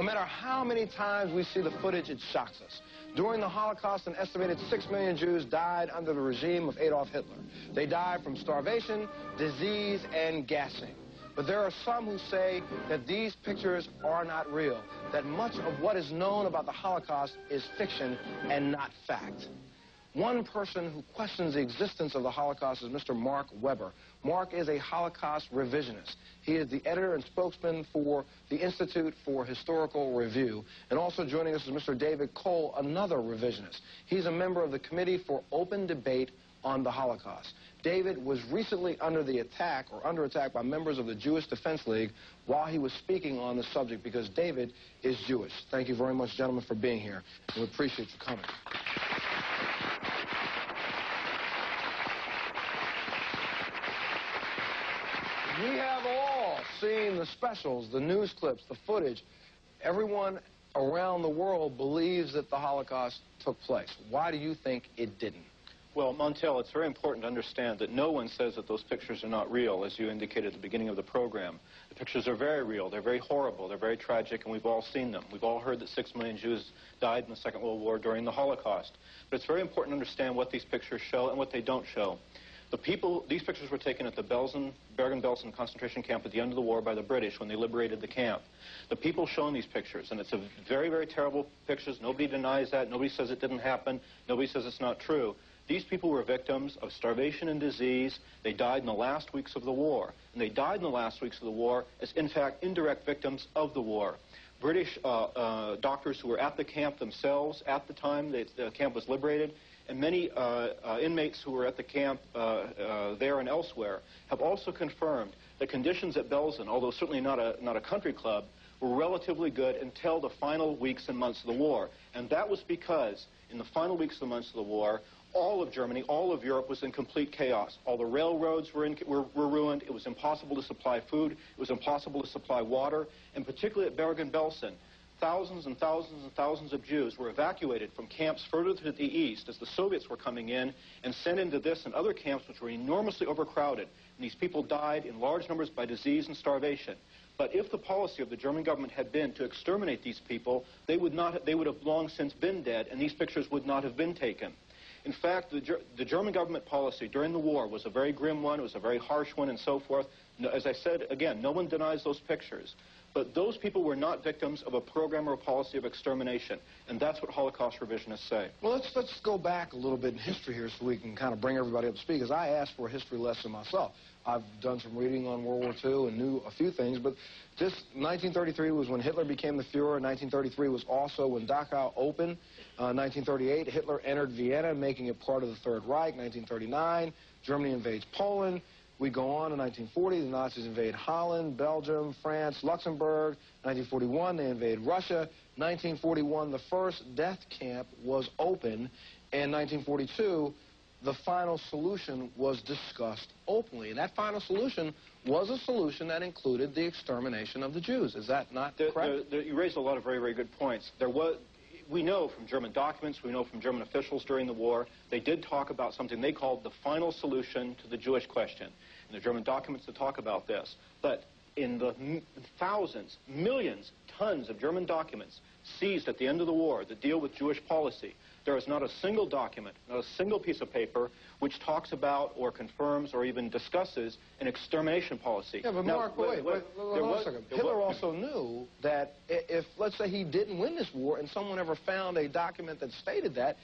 matter how many times we see the footage, it shocks us. During the Holocaust, an estimated 6 million Jews died under the regime of Adolf Hitler. They died from starvation, disease, and gassing. But there are some who say that these pictures are not real, that much of what is known about the Holocaust is fiction and not fact. One person who questions the existence of the Holocaust is Mr. Mark Weber. Mark is a Holocaust revisionist. He is the editor and spokesman for the Institute for Historical Review. And also joining us is Mr. David Cole, another revisionist. He's a member of the Committee for Open Debate on the Holocaust. David was recently under attack by members of the Jewish Defense League while he was speaking on the subject because David is Jewish. Thank you very much, gentlemen, for being here. We appreciate you coming. We have all seen the specials, the news clips, the footage. Everyone around the world believes that the Holocaust took place. Why do you think it didn't? Well, Montel, it's very important to understand that no one says that those pictures are not real, as you indicated at the beginning of the program. The pictures are very real, they're very horrible, they're very tragic, and we've all seen them. We've all heard that 6 million Jews died in the Second World War during the Holocaust. But it's very important to understand what these pictures show and what they don't show. These pictures were taken at the Bergen-Belsen concentration camp at the end of the war by the British when they liberated the camp. The people shown these pictures, and it's a very, very terrible pictures. Nobody denies that. Nobody says it didn't happen. Nobody says it's not true. These people were victims of starvation and disease. They died in the last weeks of the war. And they died in the last weeks of the war as, in fact, indirect victims of the war. British doctors who were at the camp themselves at the time the camp was liberated, and many inmates who were at the camp there and elsewhere have also confirmed that conditions at Belsen, although certainly not a country club, were relatively good until the final weeks and months of the war. And that was because in the final weeks and months of the war, all of Germany, all of Europe was in complete chaos. All the railroads were ruined. It was impossible to supply food. It was impossible to supply water. And particularly at Bergen-Belsen, thousands and thousands and thousands of Jews were evacuated from camps further to the east as the Soviets were coming in and sent into this and other camps which were enormously overcrowded. And these people died in large numbers by disease and starvation. But if the policy of the German government had been to exterminate these people, they would have long since been dead, and these pictures would not have been taken. In fact, the German government policy during the war was a very grim one, it was a very harsh one, and so forth. As I said, again, no one denies those pictures. But those people were not victims of a program or a policy of extermination, and that's what Holocaust revisionists say. Well, let's go back a little bit in history here so we can kind of bring everybody up to speed, because I asked for a history lesson myself. I've done some reading on World War II and knew a few things, but just 1933 was when Hitler became the Fuhrer. 1933 was also when Dachau opened. 1938, Hitler entered Vienna, making it part of the Third Reich. 1939, Germany invades Poland. We go on to 1940, the Nazis invade Holland, Belgium, France, Luxembourg. 1941, they invade Russia. 1941, the first death camp was opened. And 1942, the final solution was discussed openly. And that final solution was a solution that included the extermination of the Jews. Is that not correct? You raised a lot of very, very good points. We know from German documents, we know from German officials during the war, they did talk about something they called the final solution to the Jewish question. And the German documents that talk about this. But in the thousands, millions, tons of German documents seized at the end of the war that deal with Jewish policy, there is not a single document, not a single piece of paper which talks about or confirms or even discusses an extermination policy. Yeah, but Mark, wait a second. Hitler also knew that if, let's say, he didn't win this war and someone ever found a document that stated that,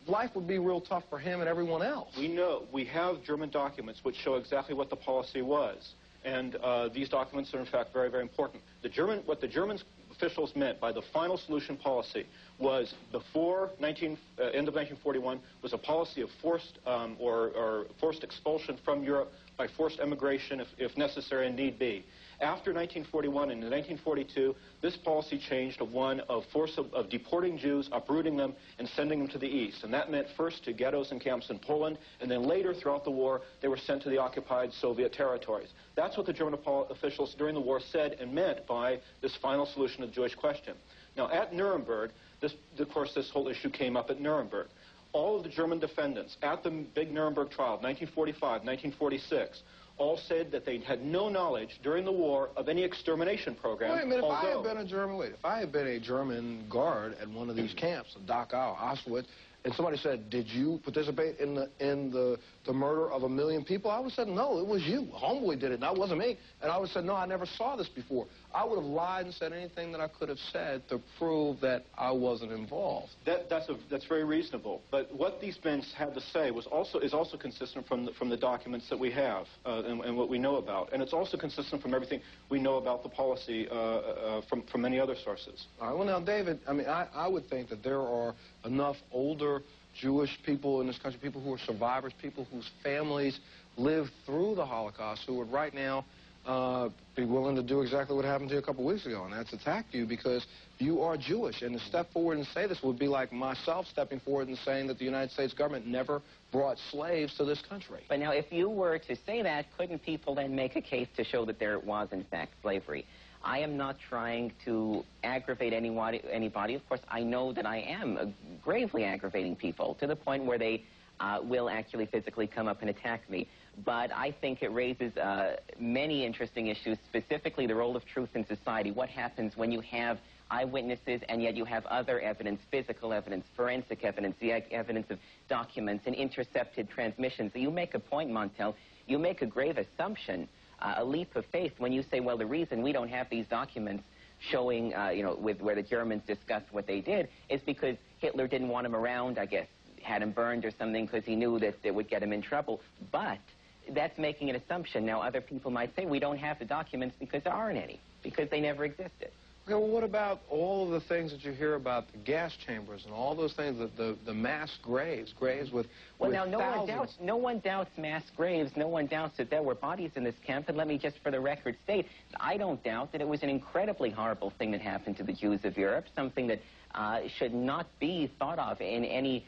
life would be real tough for him and everyone else. We know. We have German documents which show exactly what the policy was. And these documents are, in fact, very, very important. What the German officials meant by the final solution policy was before end of 1941 was a policy of forced forced expulsion from Europe by forced emigration if necessary and need be. After 1941 and in 1942, this policy changed to one of deporting Jews, uprooting them, and sending them to the east. And that meant first to ghettos and camps in Poland, and then later throughout the war, they were sent to the occupied Soviet territories. That's what the German officials during the war said and meant by this final solution of the Jewish question. Now, at Nuremberg, of course, this whole issue came up at Nuremberg. All of the German defendants at the big Nuremberg trial of 1945, 1946, all said that they had no knowledge during the war of any extermination program. Wait a minute, if I had been a German guard at one of these camps, Dachau, Auschwitz, and somebody said, did you participate in the murder of 1 million people? I would have said, no, it was you. Homeboy did it, and that wasn't me. And I would have said, no, I never saw this before. I would have lied and said anything that I could have said to prove that I wasn't involved. That's very reasonable. But what these men had to say is also consistent from the documents that we have and what we know about. And it's also consistent from everything we know about the policy from many other sources. All right, well, now, David, I mean, I would think that there are enough older Jewish people in this country, people who are survivors, people whose families lived through the Holocaust, who would right now be willing to do exactly what happened to you a couple weeks ago, and that's attack you because you are Jewish. And to step forward and say this would be like myself stepping forward and saying that the United States government never brought slaves to this country. But now, if you were to say that, couldn't people then make a case to show that there was, in fact, slavery? I am not trying to aggravate anybody. Of course, I know that I am gravely aggravating people to the point where they will actually physically come up and attack me. But I think it raises many interesting issues, specifically the role of truth in society. What happens when you have eyewitnesses and yet you have other evidence, physical evidence, forensic evidence, the evidence of documents and intercepted transmissions? You make a point, Montel. You make a grave assumption, a leap of faith when you say, well, the reason we don't have these documents showing, where the Germans discussed what they did is because Hitler didn't want him around, I guess, had him burned or something because he knew that it would get him in trouble. But that's making an assumption. Now, other people might say we don't have the documents because there aren't any, because they never existed. Okay, well, what about all of the things that you hear about the gas chambers and all those things, the mass graves with well, now, thousands? no one doubts mass graves. No one doubts that there were bodies in this camp. And let me just, for the record, state, I don't doubt that it was an incredibly horrible thing that happened to the Jews of Europe, something that should not be thought of in any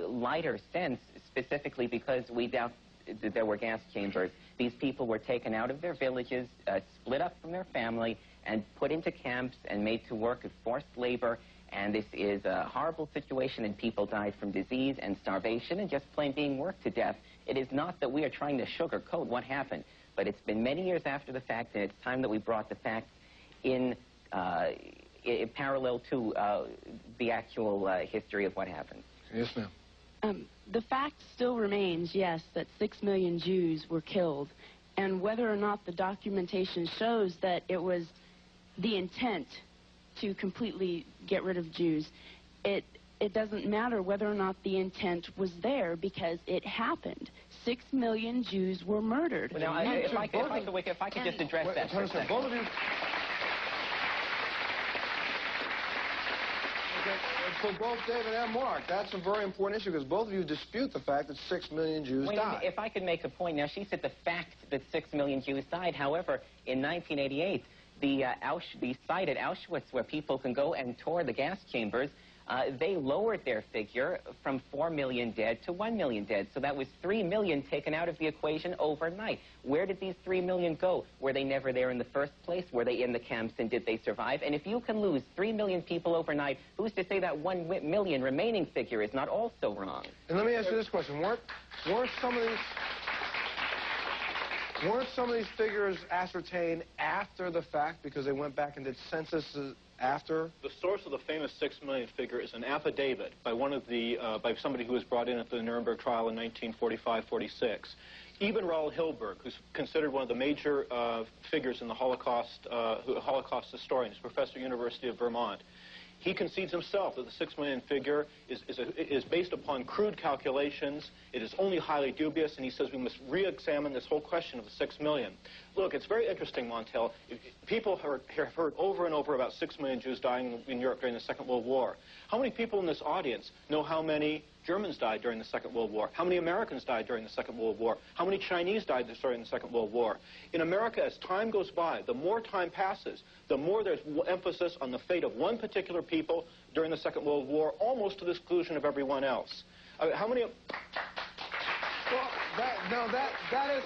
lighter sense, specifically because we doubt that there were gas chambers. These people were taken out of their villages, split up from their family, and put into camps and made to work at forced labor. And this is a horrible situation, and people died from disease and starvation and just plain being worked to death. It is not that we are trying to sugarcoat what happened, but it's been many years after the fact, and it's time that we brought the facts in parallel to the actual history of what happened. Yes, ma'am. The fact still remains, yes, that 6 million Jews were killed, and whether or not the documentation shows that it was the intent to completely get rid of Jews, it doesn't matter whether or not the intent was there because it happened. 6 million Jews were murdered. Well, now, if I could just address that for a second. Both of you. For both David and Mark, that's a very important issue because both of you dispute the fact that 6 million Jews died. If I could make a point, now she said the fact that 6 million Jews died. However, in 1988, the site at Auschwitz where people can go and tour the gas chambers, they lowered their figure from 4 million dead to 1 million dead. So that was 3 million taken out of the equation overnight. Where did these 3 million go? Were they never there in the first place? Were they in the camps and did they survive? And if you can lose 3 million people overnight, who's to say that 1 million remaining figure is not also wrong? And let me ask you this question. Weren't some of these figures ascertained after the fact because they went back and did censuses after? The source of the famous 6 million figure is an affidavit by by somebody who was brought in at the Nuremberg trial in 1945-46. Even Raoul Hilberg, who's considered one of the major figures in the Holocaust, Holocaust historian, he's a professor at the University of Vermont. He concedes himself that the 6 million figure is based upon crude calculations. It is only highly dubious, and he says we must re-examine this whole question of the 6 million. Look, it's very interesting, Montel. People have heard over and over about 6 million Jews dying in Europe during the Second World War. How many people in this audience know how many Germans died during the Second World War? How many Americans died during the Second World War? How many Chinese died during the Second World War? In America, as time goes by, the more time passes, the more there's emphasis on the fate of one particular people during the Second World War, almost to the exclusion of everyone else. How many... Well, that is...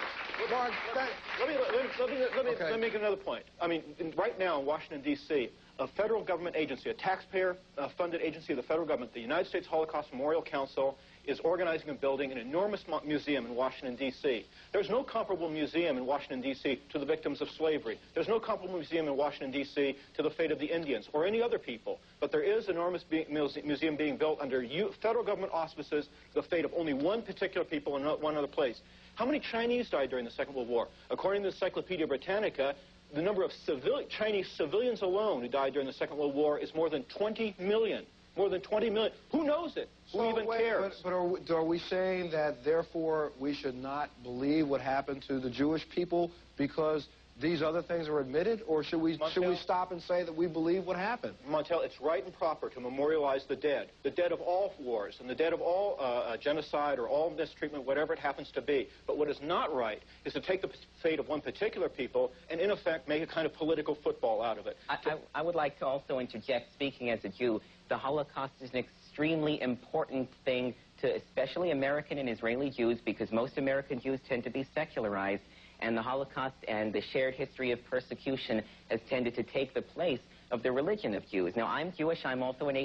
Mark, let me make another point. I mean, right now in Washington, D.C., a federal government agency, a taxpayer-funded agency of the federal government, the United States Holocaust Memorial Council, is organizing and building an enormous museum in Washington, D.C. There's no comparable museum in Washington, D.C. to the victims of slavery. There's no comparable museum in Washington, D.C. to the fate of the Indians or any other people. But there is an enormous museum being built under federal government auspices to the fate of only one particular people in one other place. How many Chinese died during the Second World War? According to the Encyclopedia Britannica, the number of Chinese civilians alone who died during the Second World War is more than 20 million. More than 20 million. Who knows it? Who even cares? But are we saying that, therefore, we should not believe what happened to the Jewish people because these other things are admitted? Or should we stop and say that we believe what happened? Montel, it's right and proper to memorialize the dead of all wars, and the dead of all genocide or all mistreatment, whatever it happens to be. But what is not right is to take the fate of one particular people and, in effect, make a kind of political football out of it. I would like to also interject, speaking as a Jew, the Holocaust is an extremely important thing to especially American and Israeli Jews, because most American Jews tend to be secularized, and the Holocaust and the shared history of persecution has tended to take the place of the religion of Jews. Now, I'm Jewish. I'm also an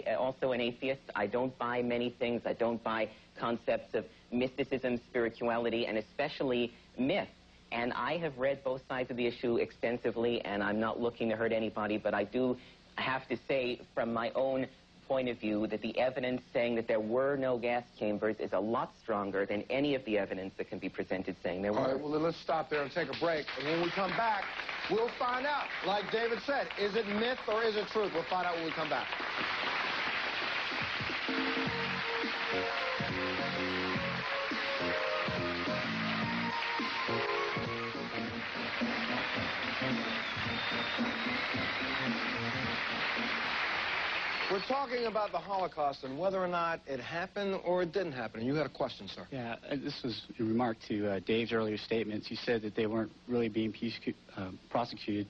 atheist. I don't buy many things. I don't buy concepts of mysticism, spirituality, and especially myth. And I have read both sides of the issue extensively, and I'm not looking to hurt anybody, but I do have to say from my own point of view that the evidence saying that there were no gas chambers is a lot stronger than any of the evidence that can be presented saying there were. All right, well, let's stop there and take a break. And when we come back, we'll find out. Like David said, is it myth or is it truth? We'll find out when we come back. We're talking about the Holocaust and whether or not it happened or it didn't happen. And you had a question, sir. Yeah, this was in remark to Dave's earlier statements. You said that they weren't really being persecuted.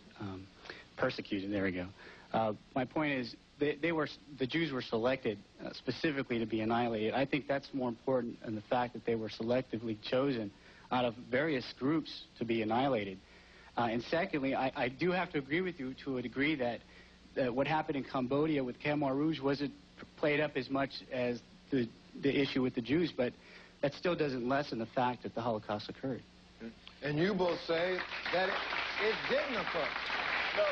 There we go. My point is, the Jews were selected specifically to be annihilated. I think that's more important than the fact that they were selectively chosen out of various groups to be annihilated. And secondly, I do have to agree with you to a degree that what happened in Cambodia with Khmer Rouge wasn't played up as much as the issue with the Jews, but that still doesn't lessen the fact that the Holocaust occurred. And you both say that it didn't occur. No,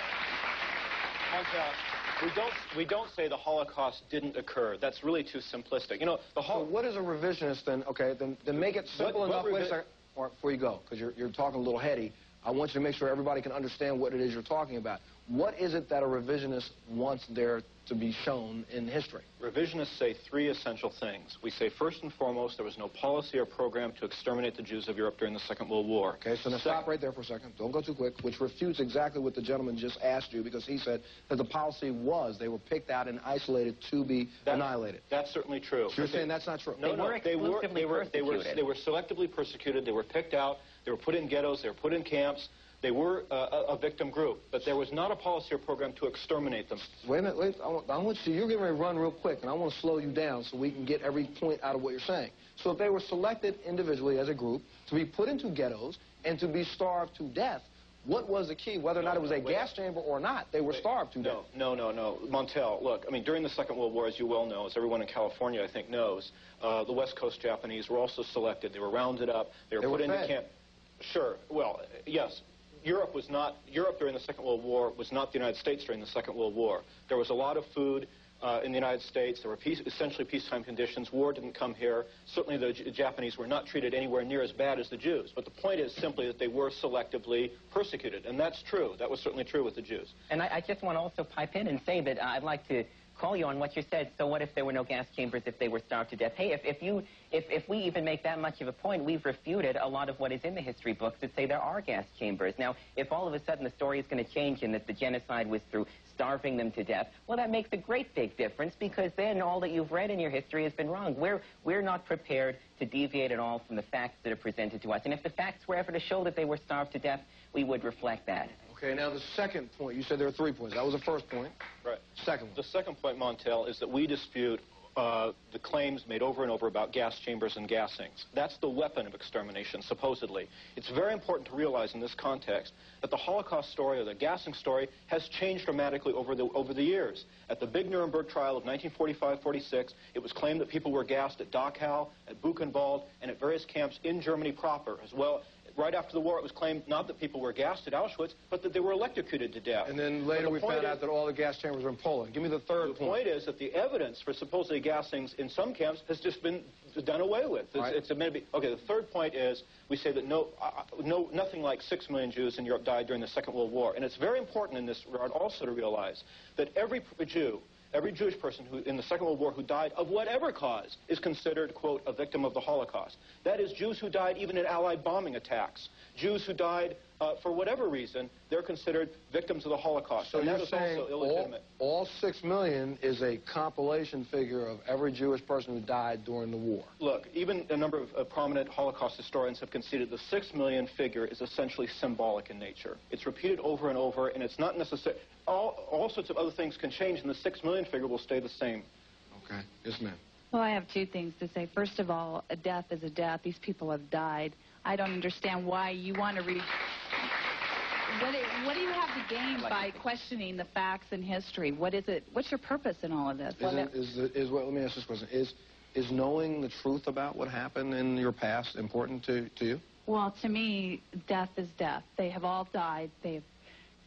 Montel, we don't say the Holocaust didn't occur. That's really too simplistic. You know, so what is a revisionist then? Okay, then make it simple enough. Wait a second, or before you go, because you're talking a little heady. I want you to make sure everybody can understand what it is you're talking about. What is it that a revisionist wants there to be shown in history? Revisionists say three essential things. We say, first and foremost, there was no policy or program to exterminate the Jews of Europe during the Second World War. Okay, so now stop right there for a second. Don't go too quick, which refutes exactly what the gentleman just asked you, because he said that the policy was they were picked out and isolated to be annihilated. That's certainly true. So you're saying that's not true? No, they were selectively persecuted. They were picked out. They were put in ghettos. They were put in camps. They were a victim group, but there was not a policy or program to exterminate them. Wait a minute, wait. I want you, you're getting ready to run real quick, and I want to slow you down so we can get every point out of what you're saying. So if they were selected individually as a group to be put into ghettos and to be starved to death, what was the key? Whether or not it was a gas chamber or not, they were starved to death. No. Montel, look, I mean, during the Second World War, as you well know, as everyone in California, I think, knows, the West Coast Japanese were also selected. They were rounded up. They were put into camp. Sure. Well, yes. Europe during the Second World War was not the United States during the Second World War. There was a lot of food in the United States. There were essentially peacetime conditions. War didn't come here. Certainly the Japanese were not treated anywhere near as bad as the Jews. But the point is simply that they were selectively persecuted. And that's true. That was certainly true with the Jews. And I just want to also pipe in and say that I'd like to call you on what you said. So what if there were no gas chambers, if they were starved to death? Hey, if we even make that much of a point, we've refuted a lot of what is in the history books that say there are gas chambers. Now, if all of a sudden the story is going to change and that the genocide was through starving them to death, well, that makes a great big difference, because then all that you've read in your history has been wrong. We're not prepared to deviate at all from the facts that are presented to us. And if the facts were ever to show that they were starved to death, we would reflect that. Okay, now the second point, you said there were 3 points. That was the first point. Right. Second one. The second point, Montel, is that we dispute the claims made over and over about gas chambers and gassings. That's the weapon of extermination, supposedly. It's very important to realize in this context that the Holocaust story or the gassing story has changed dramatically over the years. At the big Nuremberg trial of 1945-46, it was claimed that people were gassed at Dachau, at Buchenwald, and at various camps in Germany proper as well. Right after the war, it was claimed not that people were gassed at Auschwitz, but that they were electrocuted to death. And then later we found out that all the gas chambers were in Poland. Give me the third point. The point is that the evidence for supposedly gassings in some camps has just been done away with. It's admitted to be. Okay, the third point is we say that nothing like 6 million Jews in Europe died during the Second World War. And it's very important in this regard also to realize that every Jewish person who, in the Second World War who died of whatever cause is considered, quote, a victim of the Holocaust. That is, Jews who died even in Allied bombing attacks. Jews who died for whatever reason, they're considered victims of the Holocaust. So and you're that is saying also illegitimate. all 6 million is a compilation figure of every Jewish person who died during the war? Look, even a number of prominent Holocaust historians have conceded the 6 million figure is essentially symbolic in nature. It's repeated over and over, and it's not necessary. All sorts of other things can change, and the 6 million figure will stay the same. Okay. Yes, ma'am. Well, I have two things to say. First of all, a death is a death. These people have died. I don't understand why you want to read... What do you have to gain by questioning the facts and history? What is it? What's your purpose in all of this? Let me ask this question. Is knowing the truth about what happened in your past important to you? Well, to me, death is death. They have all died. It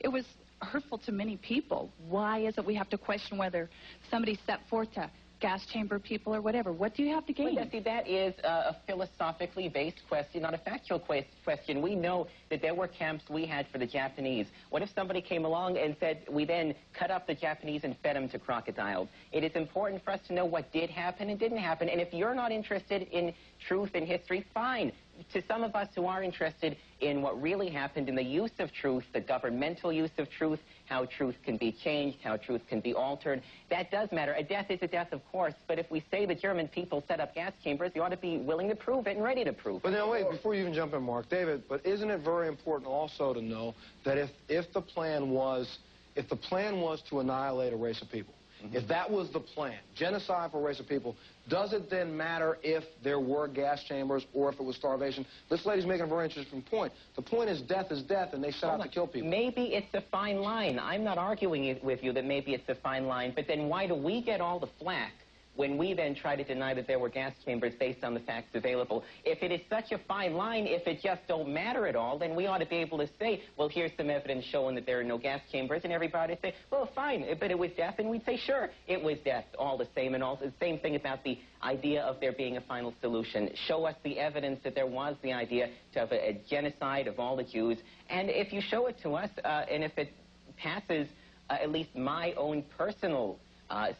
was hurtful to many people. Why is it we have to question whether somebody stepped forth to gas chamber people or whatever? What do you have to gain? Well, see, that is a philosophically based question, not a factual question. We know that there were camps we had for the Japanese. What if somebody came along and said we then cut up the Japanese and fed them to crocodiles? It is important for us to know what did happen and didn't happen. And if you're not interested in truth and history, fine. To some of us who are interested in what really happened, in the use of truth, the governmental use of truth, how truth can be changed, how truth can be altered, that does matter. A death is a death, of course, but if we say the German people set up gas chambers, you ought to be willing to prove it and ready to prove it. But now, wait, before you even jump in, Mark, David, but isn't it very important also to know that if the plan was to annihilate a race of people, if that was the plan, genocide for a race of people, does it then matter if there were gas chambers or if it was starvation? This lady's making a very interesting point. The point is death, and they set out to kill people. Maybe it's a fine line. I'm not arguing with you that maybe it's a fine line, but then why do we get all the flack when we then try to deny that there were gas chambers based on the facts available? If it is such a fine line, if it just don't matter at all, then we ought to be able to say, well, here's some evidence showing that there are no gas chambers, and everybody would say, well, fine, but it was death, and we'd say, sure, it was death, all the same, and all the same thing about the idea of there being a final solution. Show us the evidence that there was the idea to have a genocide of all the Jews, and if you show it to us, and if it passes at least my own personal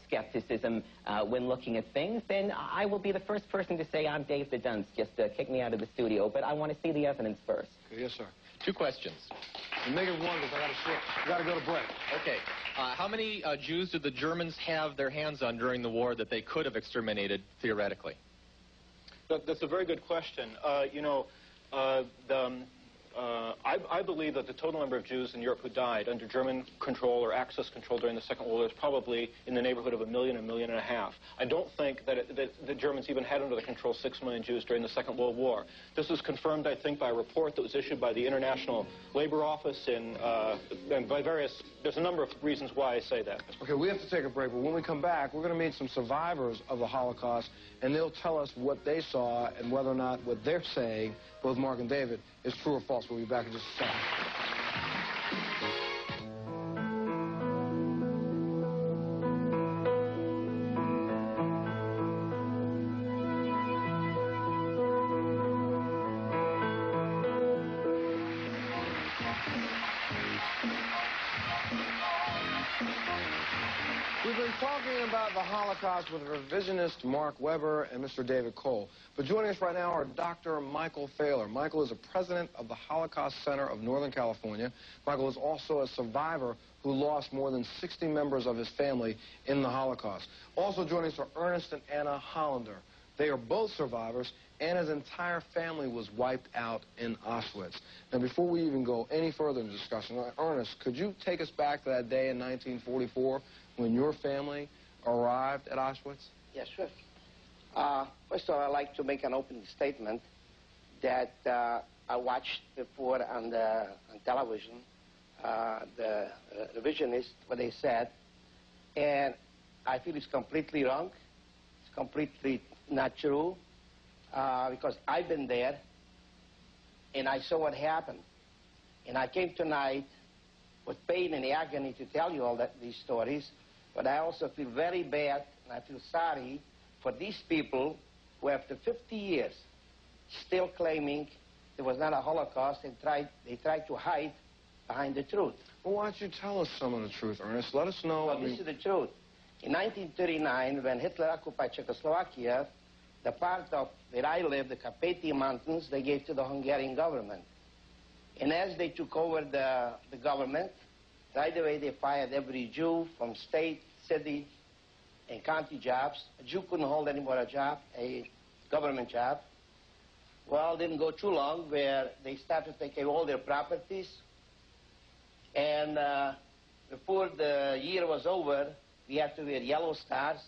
skepticism when looking at things, then I will be the first person to say I'm Dave the Dunce. Just kick me out of the studio. But I want to see the evidence first. Okay, yes, sir. Two questions. And make it one because I got to go to break. Okay. How many Jews did the Germans have their hands on during the war that they could have exterminated theoretically? That's a very good question. I believe that the total number of Jews in Europe who died under German control or Axis control during the Second World War is probably in the neighborhood of 1 million, 1.5 million. I don't think that the Germans even had under their control 6 million Jews during the Second World War. This is confirmed, I think, by a report that was issued by the International Labor Office and by various... There's a number of reasons why I say that. Okay, we have to take a break, but when we come back, we're going to meet some survivors of the Holocaust, and they'll tell us what they saw and whether or not what they're saying, both Mark and David, is true or false. We'll be back in just a second. We've been talking about the Holocaust with revisionist Mark Weber and Mr. David Cole. But joining us right now are Dr. Michael Thaler. Michael is the president of the Holocaust Center of Northern California. Michael is also a survivor who lost more than 60 members of his family in the Holocaust. Also joining us are Ernest and Anna Hollander. They are both survivors. Anna's entire family was wiped out in Auschwitz. Now, before we even go any further in the discussion, Ernest, could you take us back to that day in 1944 when your family arrived at Auschwitz? Yes, sure. First of all, I'd like to make an opening statement that I watched before on television, the revisionists, what they said, and I feel it's completely wrong. It's completely not true, because I've been there, and I saw what happened. And I came tonight with pain and agony to tell you all these stories, but I also feel very bad, and I feel sorry for these people who, after 50 years, still claiming there was not a Holocaust, and they tried to hide behind the truth. Well, why don't you tell us some of the truth, Ernest? Let us know. Well, this is the truth. In 1939, when Hitler occupied Czechoslovakia, the part of where I live, the Carpathian Mountains, they gave to the Hungarian government. And as they took over the government, right away they fired every Jew from state, city, and county jobs. A Jew couldn't hold any more a job, a government job. Well, it didn't go too long where they started taking all their properties. And before the year was over, we had to wear yellow stars.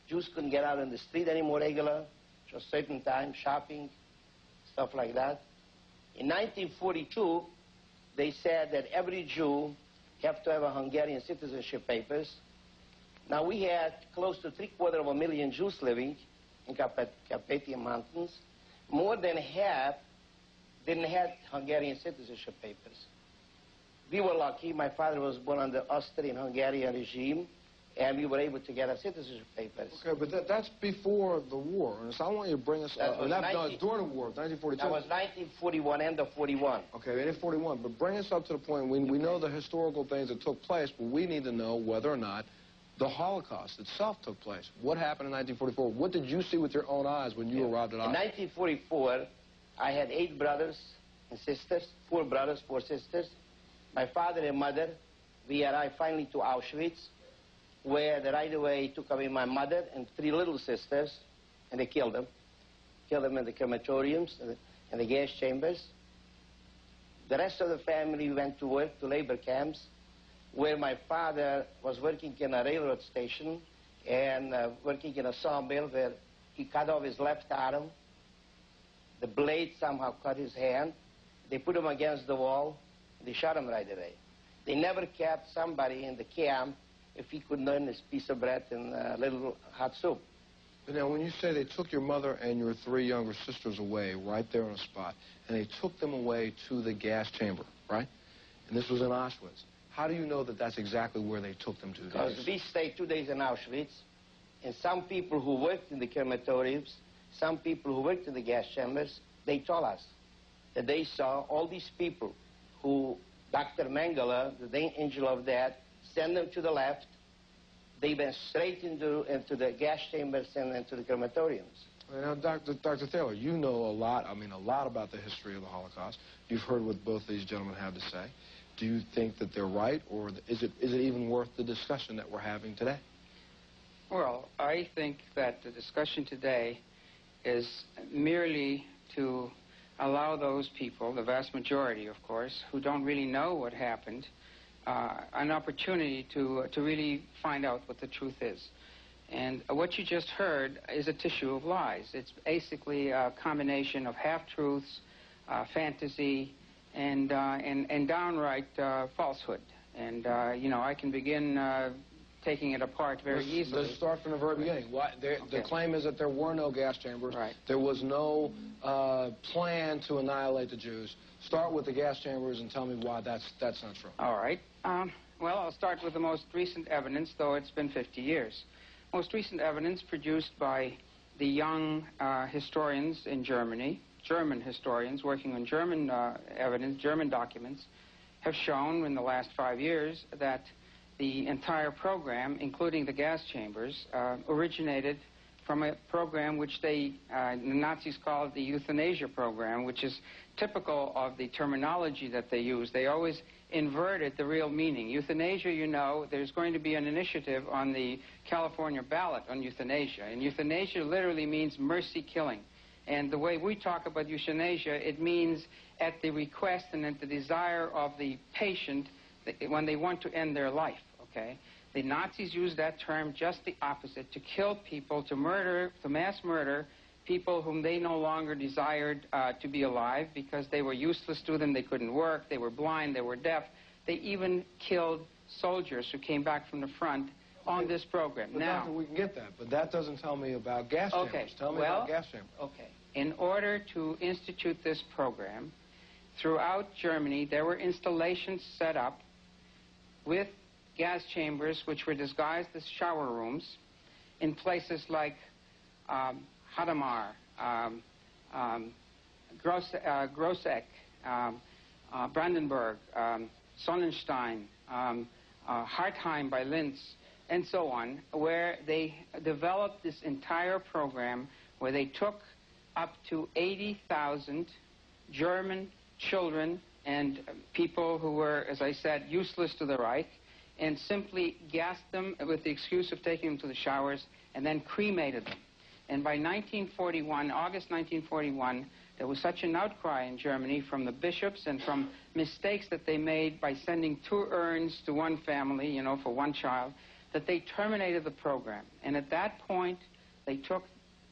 Jews couldn't get out in the street anymore regular, just certain time, shopping, stuff like that. In 1942, they said that every Jew have to have a Hungarian citizenship papers. Now, we had close to 750,000 Jews living in Carpathian Mountains. More than half didn't have Hungarian citizenship papers. We were lucky. My father was born under Austrian-Hungarian regime, and we were able to get our citizenship papers. Okay, but that's before the war. So I want you to bring us... No, it's during the war, 1942. That was 1941, end of 41. Okay, end of 41. But bring us up to the point, we know the historical things that took place, but we need to know whether or not the Holocaust itself took place. What happened in 1944? What did you see with your own eyes when you arrived at Auschwitz? In 1944, I had 8 brothers and sisters, 4 brothers, 4 sisters. My father and mother, we arrived finally to Auschwitz, where they right away took away my mother and 3 little sisters, and they killed them. Killed them in the crematoriums and the gas chambers. The rest of the family went to work to labor camps, where my father was working in a railroad station and working in a sawmill where he cut off his left arm. The blade somehow cut his hand. They put him against the wall. They shot him right away. They never kept somebody in the camp if he could earn his piece of bread and a little hot soup. But now, when you say they took your mother and your 3 younger sisters away right there on the spot, and they took them away to the gas chamber, right? And this was in Auschwitz. How do you know that that's exactly where they took them to? Because we stayed 2 days in Auschwitz, and some people who worked in the crematoriums, some people who worked in the gas chambers, they told us that they saw all these people who Dr. Mengele, the angel of death, sent them to the left. They went straight into the gas chambers and into the crematoriums. Now, Dr. Thaler, you know a lot about the history of the Holocaust. You've heard what both these gentlemen have to say. Do you think that they're right, or is it even worth the discussion that we're having today? Well, I think that the discussion today is merely to allow those people, the vast majority, of course, who don't really know what happened, an opportunity to really find out what the truth is. And what you just heard is a tissue of lies. It's basically a combination of half-truths, fantasy, and downright falsehood. And, you know, I can begin taking it apart very easily. Let's start from the very beginning. The claim is that there were no gas chambers. Right. There was no plan to annihilate the Jews. Start with the gas chambers and tell me why that's not true. All right. Well, I'll start with the most recent evidence, though it's been 50 years. Most recent evidence produced by the young historians in Germany, German historians working on German evidence, German documents, have shown in the last 5 years that the entire program, including the gas chambers, originated from a program which the Nazis called the euthanasia program, which is typical of the terminology that they use. They always inverted the real meaning. Euthanasia, you know, there's going to be an initiative on the California ballot on euthanasia. And euthanasia literally means mercy killing. And the way we talk about euthanasia, it means at the request and at the desire of the patient when they want to end their life, okay? The Nazis used that term just the opposite, to kill people, to murder, to mass murder people whom they no longer desired to be alive because they were useless to them, they couldn't work, they were blind, they were deaf. They even killed soldiers who came back from the front on this program. But now, doctor, we can get that, but that doesn't tell me about gas chambers. Tell me about gas chambers. Okay. In order to institute this program, throughout Germany, there were installations set up with gas chambers which were disguised as shower rooms in places like Hadamar, Grosseck, Brandenburg, Sonnenstein, Hartheim by Linz, and so on, where they developed this entire program where they took up to 80,000 German children and people who were, as I said, useless to the Reich, and simply gassed them with the excuse of taking them to the showers, and then cremated them. And by 1941, August 1941, there was such an outcry in Germany from the bishops and from mistakes that they made by sending 2 urns to one family, you know, for one child, that they terminated the program. And at that point, they took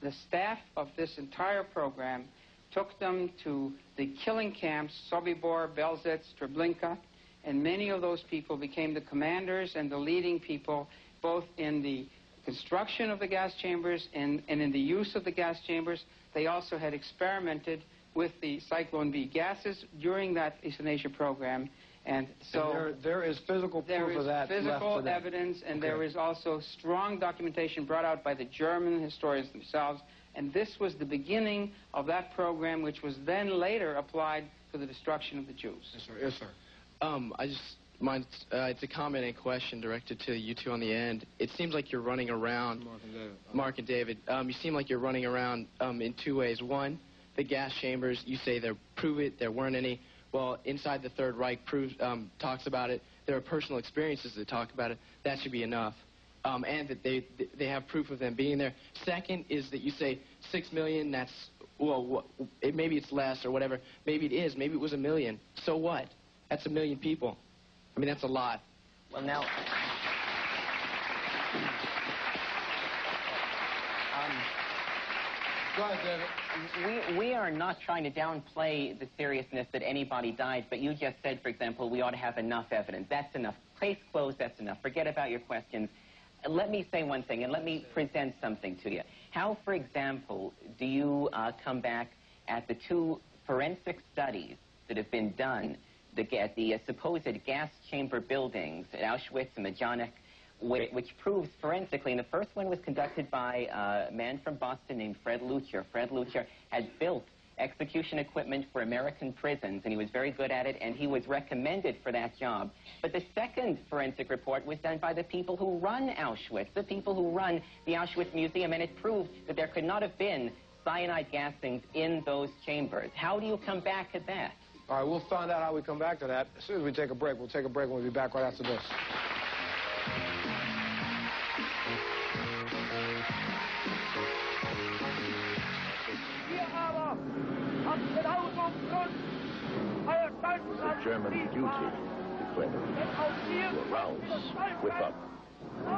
the staff of this entire program, took them to the killing camps, Sobibor, Belzec, Treblinka, and many of those people became the commanders and the leading people, both in the construction of the gas chambers and in the use of the gas chambers. They also had experimented with the Cyclone B gases during that euthanasia program. And so and there is physical proof of that. There is physical evidence, and there is also strong documentation brought out by the German historians themselves. And this was the beginning of that program, which was then later applied to the destruction of the Jews. Yes, sir. Yes, sir. It's a comment and question directed to you two on the end. It seems like you're running around, Mark and David. You seem like you're running around in 2 ways. One, the gas chambers, you say prove it, there weren't any. Well, inside the Third Reich talks about it. There are personal experiences that talk about it. That should be enough. And that they have proof of them being there. Second is that you say 6 million, that's, well, maybe it's less or whatever. Maybe it is. Maybe it was 1 million. So what? That's 1 million people. I mean, that's a lot. Well, now... Go ahead, David. We are not trying to downplay the seriousness that anybody died, but you just said, for example, we ought to have enough evidence. That's enough. Case closed, that's enough. Forget about your questions. Let me say one thing, and let me present something to you. How, for example, do you come back at the 2 forensic studies that have been done, the supposed gas chamber buildings at Auschwitz and Majdanek, which proves forensically, and the first one was conducted by a man from Boston named Fred Lucher. Fred Lucher had built execution equipment for American prisons, and he was very good at it, and he was recommended for that job. But the second forensic report was done by the people who run Auschwitz, the people who run the Auschwitz Museum, and it proved that there could not have been cyanide gassings in those chambers. How do you come back at that? All right, we'll find out how we come back to that as soon as we take a break. We'll take a break and we'll be back right after this. It's a German duty, declared, to arouse, whip up,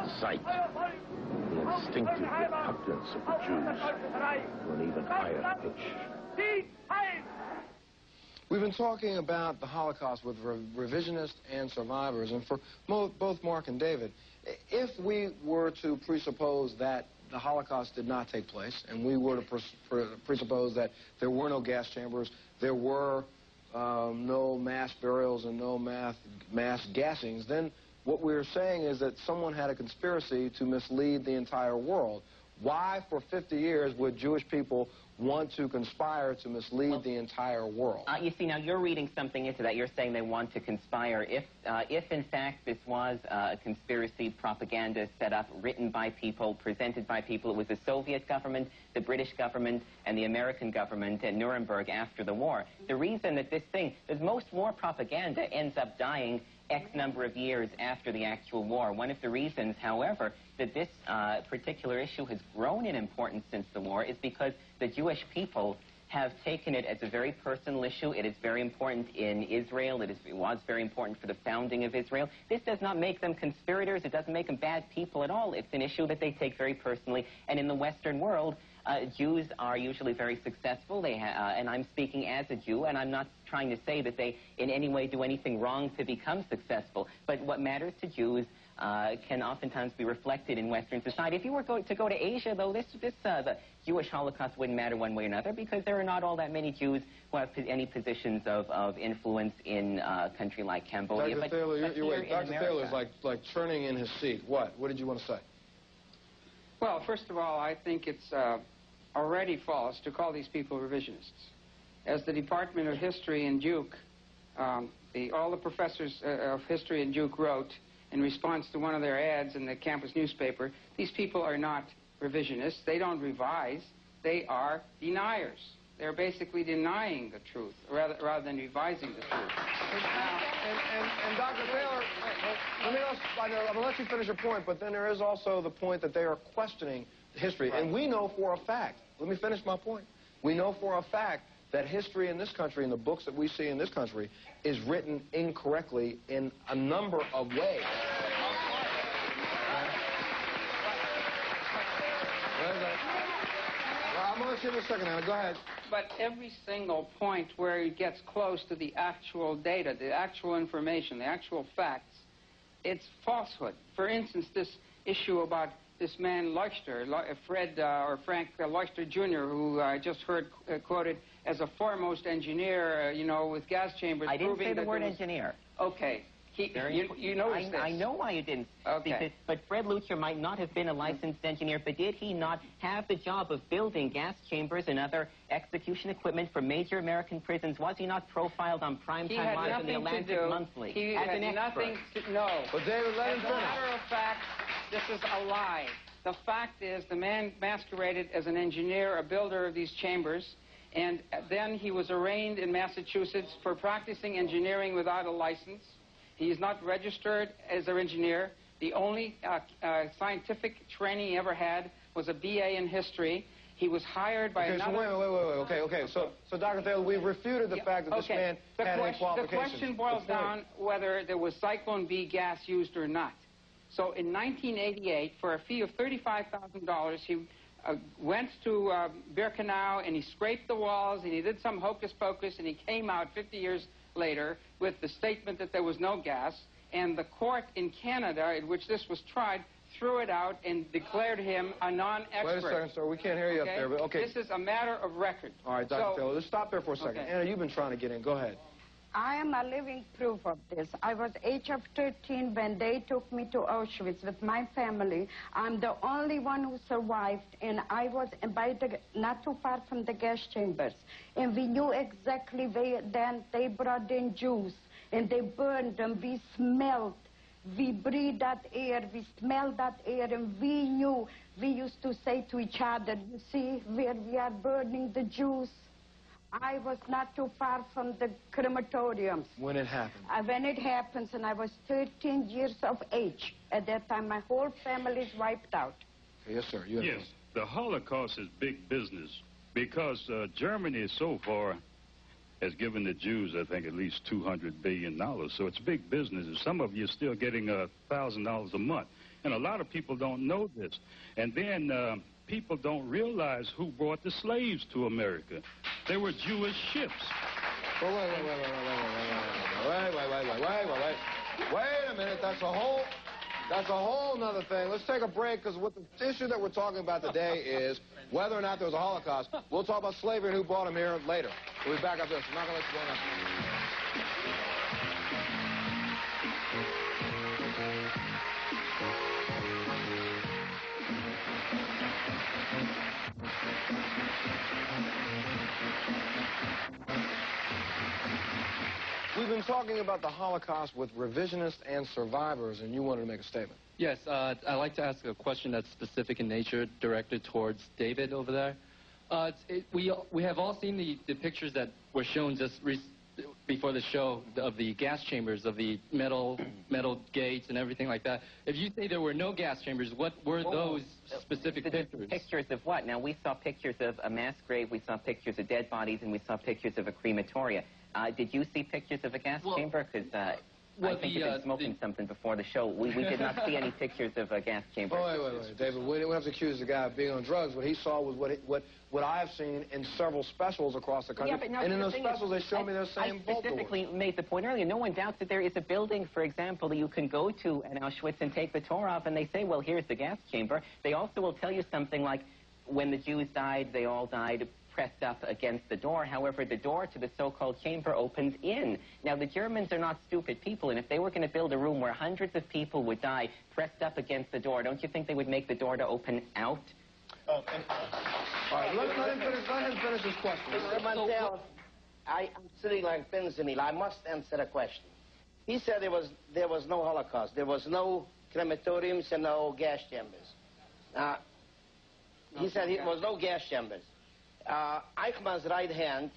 incite the instinctive repugnance of the Jews to an even higher pitch. We've been talking about the Holocaust with revisionists and survivors, and for both Mark and David, if we were to presuppose that the Holocaust did not take place, and we were to presuppose that there were no gas chambers, there were no mass burials and no mass gassings, then what we're saying is that someone had a conspiracy to mislead the entire world. Why, for 50 years, would Jewish people want to conspire to mislead the entire world? You see, now you're reading something into that. You're saying they want to conspire. If in fact this was a conspiracy propaganda set up, written by people, presented by people, it was the Soviet government, the British government, and the American government at Nuremberg after the war. The reason that that most war propaganda ends up dying X number of years after the actual war. One of the reasons, however, that this particular issue has grown in importance since the war is because the Jewish people have taken it as a very personal issue. It is very important in Israel. It was very important for the founding of Israel. This does not make them conspirators. It doesn't make them bad people at all. It's an issue that they take very personally. And in the Western world, Jews are usually very successful. And I'm speaking as a Jew, and I'm not trying to say that they in any way do anything wrong to become successful. But what matters to Jews can oftentimes be reflected in Western society. If you were to go to Asia, though, the Jewish Holocaust wouldn't matter one way or another, because there are not all that many Jews who have any positions of influence in a country like Cambodia. Dr. Thaler is like churning in his seat. What did you want to say? Well, first of all, I think it's already false to call these people revisionists. As the Department of History in Duke, all the professors of history in Duke wrote in response to one of their ads in the campus newspaper, these people are not revisionists. They don't revise. They are deniers. They're basically denying the truth rather than revising the truth. And Dr. Thaler, I'm going to let you finish your point, but then there is also the point that they are questioning history. Right. And we know for a fact, let me finish my point, we know for a fact that history in this country, and the books that we see in this country, is written incorrectly in a number of ways. I'm going to let you in a second, Anna. Go ahead. But every single point where it gets close to the actual data, the actual information, the actual facts, it's falsehood. For instance, this issue about this man Leuchter, Frank Leuchter Jr., who I just heard quoted as a foremost engineer, with gas chambers. I didn't say the word engineer. Okay. You noticed this. I know why you didn't. Okay. But Fred Leuchter might not have been a licensed engineer, but did he not have the job of building gas chambers and other execution equipment for major American prisons? Was he not profiled on primetime live in the Atlantic Monthly as an expert? No. But David, let him finish. As a matter of fact, this is a lie. The fact is the man masqueraded as an engineer, a builder of these chambers, and then he was arraigned in Massachusetts for practicing engineering without a license. He is not registered as an engineer. The only scientific training he ever had was a BA in history. He was hired by another... Okay. So Dr. Thaler, we've refuted the fact that this man had any qualifications. The question boils down whether there was Cyclone B gas used or not. So in 1988, for a fee of $35,000, he went to Birkenau and he scraped the walls and he did some hocus pocus and he came out 50 years later with the statement that there was no gas, and the court in Canada in which this was tried threw it out and declared him a non-expert. Wait a second, sir. We can't hear you up there. But okay. This is a matter of record. All right, Dr. Thaler, let's stop there for a second. Okay. Anna, you've been trying to get in. Go ahead. I am a living proof of this. I was age of 13 when they took me to Auschwitz with my family. I'm the only one who survived, and I was not too far from the gas chambers. And we knew exactly then they brought in Jews, and they burned them. We smelled. We breathed that air. We smelled that air, and we knew. We used to say to each other, you see where we are burning the Jews? I was not too far from the crematoriums. When it happened? When it happens, and I was 13 years of age. At that time, my whole family is wiped out. Yes, sir. Yes, the Holocaust is big business because Germany so far has given the Jews, I think, at least $200 billion. So it's big business. And some of you are still getting $1,000 a month. And a lot of people don't know this. And then people don't realize who brought the slaves to America. They were Jewish ships. Wait a minute. That's a whole nother thing. Let's take a break, because what the issue that we're talking about today is whether or not there was a Holocaust. We'll talk about slavery and who brought them here later. We'll be back after this. I'm not going to let you go now. We've been talking about the Holocaust with revisionists and survivors, and you wanted to make a statement. Yes, I'd like to ask a question that's specific in nature, directed towards David over there. We have all seen the pictures that were shown just before the show of the gas chambers, of the metal gates and everything like that. If you say there were no gas chambers, what were those specific pictures? Pictures of what? Now, we saw pictures of a mass grave, we saw pictures of dead bodies, and we saw pictures of a crematoria. Did you see pictures of a gas chamber? Because I think you've been smoking something before the show. We did not see any pictures of a gas chamber. Oh, wait, David. We don't have to accuse the guy of being on drugs. What he saw was what I have seen in several specials across the country. Yeah, but no, and in those specials, they show me those same I specifically made the point earlier. No one doubts that there is a building, for example, that you can go to at Auschwitz and take the tour of, and they say, well, here's the gas chamber. They also will tell you something like, when the Jews died, they all died pressed up against the door. However, the door to the so-called chamber opens in. Now, the Germans are not stupid people, and if they were going to build a room where hundreds of people would die pressed up against the door, don't you think they would make the door to open out? All right, let him finish his question. Mr. Montel, I'm sitting like pins in I must answer a question. He said there was no Holocaust. There was no crematoriums and no gas chambers. He said there was no gas chambers. Eichmann's right hand,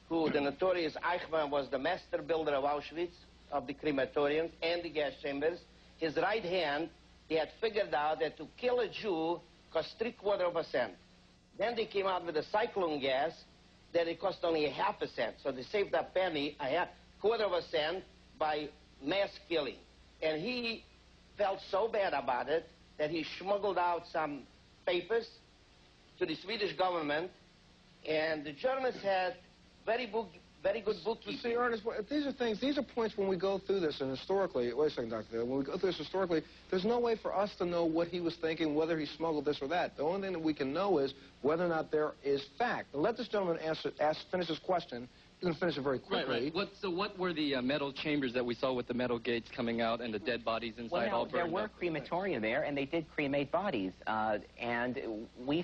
who the notorious Eichmann was the master builder of Auschwitz, of the crematoriums and the gas chambers, his right hand, he had figured out that to kill a Jew cost 3/4 cent. Then they came out with a cyclone gas that it cost only 1/2 cent. So they saved a penny, 1/4 cent by mass killing. And he felt so bad about it that he smuggled out some papers to the Swedish government, and the Germans had very good bookkeeping. See, Ernest, these are points when we go through this, and historically, wait a second, Dr. Taylor, when we go through this historically, there's no way for us to know what he was thinking, whether he smuggled this or that. The only thing that we can know is whether or not there is fact. Now, let this gentleman finish his question. He's going to finish it very quickly. Right. So what were the metal chambers that we saw with the metal gates coming out and the dead bodies inside all burned there were crematoria there, and they did cremate bodies. And we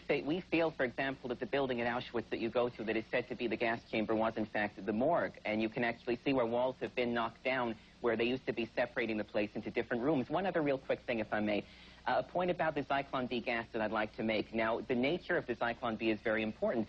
feel, for example, that the building at Auschwitz that you go to that is said to be the gas chamber was, in fact, the morgue. And you can actually see where walls have been knocked down where they used to be separating the place into different rooms. One other real quick thing, if I may. A point about the Zyklon B gas that I'd like to make. Now, the nature of the Zyklon B is very important.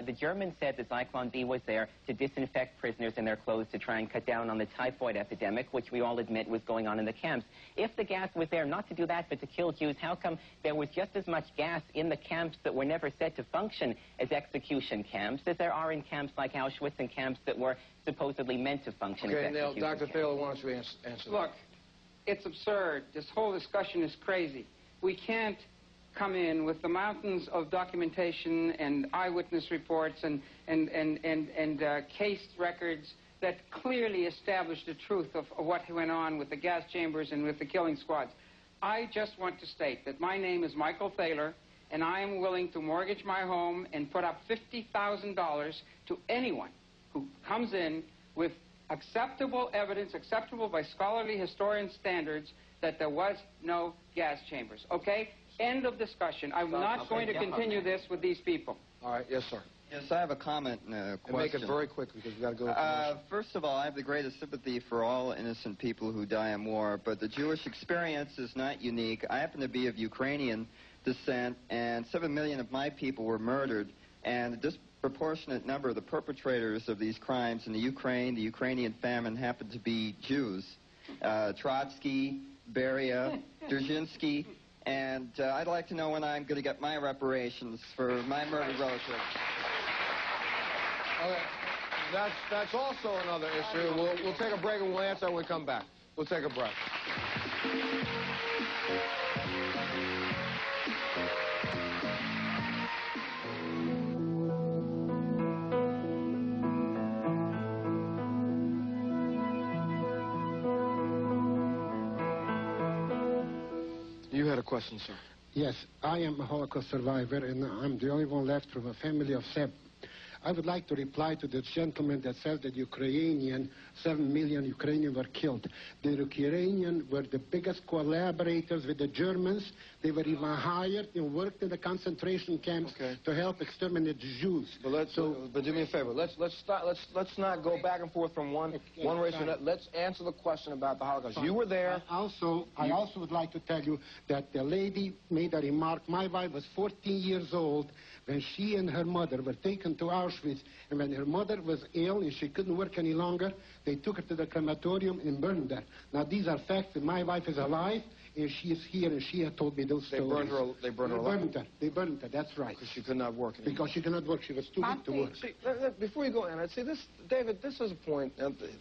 The Germans said the Zyklon B was there to disinfect prisoners in their clothes to try and cut down on the typhoid epidemic, which we all admit was going on in the camps. If the gas was there not to do that but to kill Jews, how come there was just as much gas in the camps that were never said to function as execution camps as there are in camps like Auschwitz and camps that were supposedly meant to function as execution camps? Okay, now, Dr. Thaler, why don't you answer that? Look, it's absurd. This whole discussion is crazy. We can't come in with the mountains of documentation and eyewitness reports and case records that clearly establish the truth of what went on with the gas chambers and with the killing squads. I just want to state that my name is Michael Thaler, and I am willing to mortgage my home and put up $50,000 to anyone who comes in with acceptable evidence, acceptable by scholarly historian standards, that there was no gas chambers. Okay? End of discussion. I'm not going to continue this with these people. All right. Yes, sir. Yes, I have a comment and a question. And make it very quickly because we've got to go to First of all, I have the greatest sympathy for all innocent people who die in war, but the Jewish experience is not unique. I happen to be of Ukrainian descent, and 7 million of my people were murdered, and a disproportionate number of the perpetrators of these crimes in the Ukrainian famine, happened to be Jews. Trotsky, Beria, Dzerzhinsky, and I'd like to know when I'm going to get my reparations for my murdered relatives. Okay, that's also another issue. We'll take a break and we'll answer when we come back. We'll take a break. You had a question, sir. Yes, I am a Holocaust survivor, and I'm the only one left from a family of 7. I would like to reply to the gentleman that said that 7 million Ukrainians were killed. The Ukrainians were the biggest collaborators with the Germans. They were even hired and worked in the concentration camps to help exterminate the Jews. But but do me a favor. Let's not go back and forth from one race to another. Let's answer the question about the Holocaust. You were there. I also would like to tell you that the lady made a remark. My wife was 14 years old when she and her mother were taken to Auschwitz, and when her mother was ill and she couldn't work any longer, they took her to the crematorium and burned her. Now, these are facts, and my wife is alive, and she is here, and she had told me those stories. They burned her alive? They burned her, that's right. Because she could not work anymore. Because she could not work. She was too weak to work. See, before you go, Anna, see, this, David, this is a point.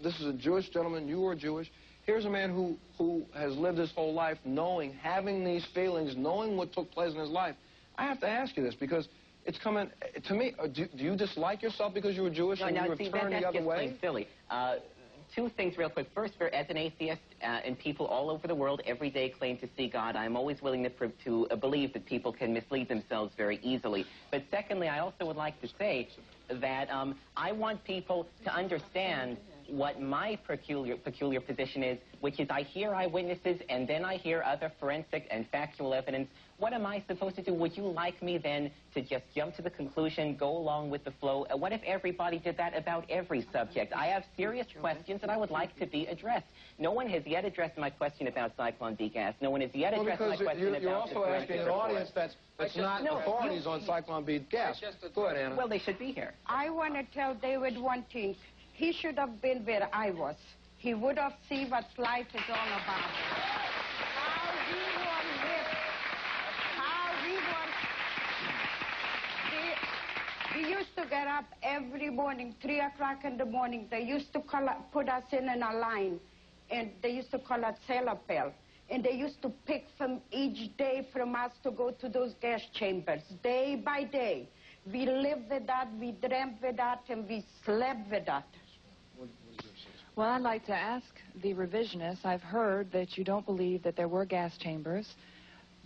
This is a Jewish gentleman. You are Jewish. Here's a man who has lived his whole life knowing, having these feelings, knowing what took place in his life. I have to ask you this because it's coming, to me, do you dislike yourself because you were Jewish and you have turned the other way? That's silly. Two things real quick. First, as an atheist, and people all over the world every day claim to see God, I'm always willing to believe that people can mislead themselves very easily. But secondly, I also would like to say that I want people to understand what my peculiar position is, which is I hear eyewitnesses and then I hear other forensic and factual evidence. What am I supposed to do? Would you like me then to just jump to the conclusion, go along with the flow? What if everybody did that about every subject? I have serious questions that I would like to be addressed. No one has yet addressed my question about Cyclone B gas. No one has yet addressed my question about... You're also asking an audience that's not authorities on Cyclone B gas. Go ahead, Anna. Well, they should be here. I want to tell David one thing. He should have been where I was. He would have seen what life is all about. How we were lived. How we were... We used to get up every morning, 3 o'clock in the morning. They used to put us in a line, and they used to call it Celapel. And they used to pick from each day from us to go to those gas chambers, day by day. We lived with that, we dreamt with that, and we slept with that. Well, I'd like to ask the revisionists, I've heard that you don't believe that there were gas chambers.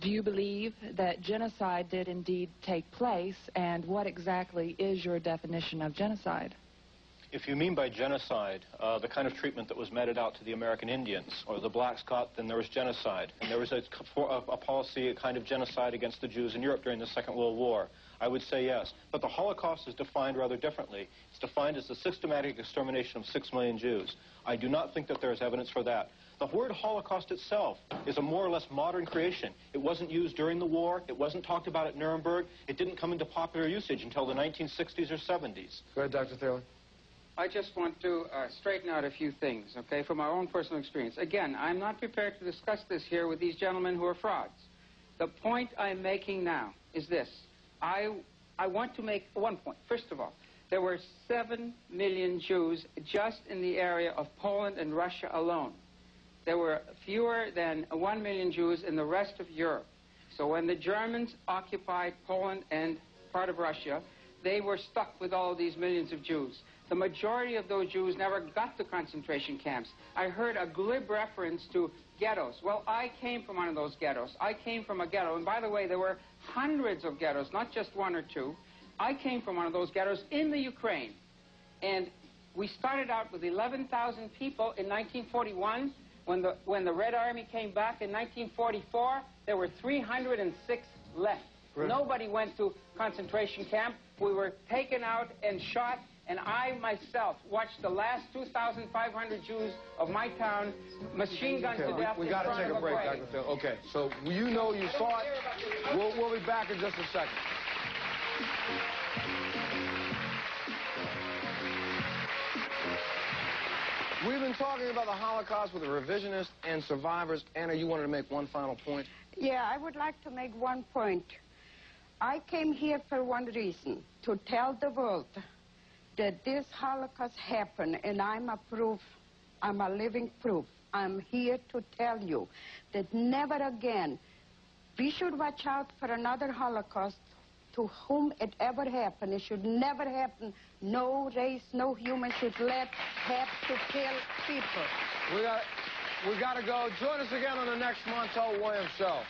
Do you believe that genocide did indeed take place, and what exactly is your definition of genocide? If you mean by genocide the kind of treatment that was meted out to the American Indians or the blacks got, then there was genocide. And there was a policy, a kind of genocide against the Jews in Europe during the Second World War. I would say yes. But the Holocaust is defined rather differently. It's defined as the systematic extermination of 6 million Jews. I do not think that there is evidence for that. The word Holocaust itself is a more or less modern creation. It wasn't used during the war. It wasn't talked about at Nuremberg. It didn't come into popular usage until the 1960s or 70s. Go ahead, Dr. Thaler. I just want to straighten out a few things, okay, from our own personal experience. Again, I'm not prepared to discuss this here with these gentlemen who are frauds. The point I'm making now is this. I want to make one point. First of all, there were 7 million Jews just in the area of Poland and Russia alone. There were fewer than 1 million Jews in the rest of Europe. So when the Germans occupied Poland and part of Russia, they were stuck with all of these millions of Jews. The majority of those Jews never got to concentration camps. I heard a glib reference to ghettos. Well, I came from one of those ghettos. I came from a ghetto. And by the way, there were hundreds of ghettos, not just 1 or 2. I came from one of those ghettos in the Ukraine. And we started out with 11,000 people in 1941. When the Red Army came back in 1944, there were 306 left. Right. Nobody went to concentration camp. We were taken out and shot. And I, myself, watched the last 2,500 Jews of my town machine gunned to death. We got to take a break, Dr. Phil. Okay, so you know you saw it. We'll be back in just a second. We've been talking about the Holocaust with the revisionists and survivors. Anna, you wanted to make one final point? Yeah, I would like to make one point. I came here for one reason, to tell the world that this Holocaust happened, and I'm a proof, I'm a living proof. I'm here to tell you that never again, we should watch out for another Holocaust to whom it ever happened. It should never happen. No race, no human should have to kill people. We got to go. Join us again on the next Montel Williams Show.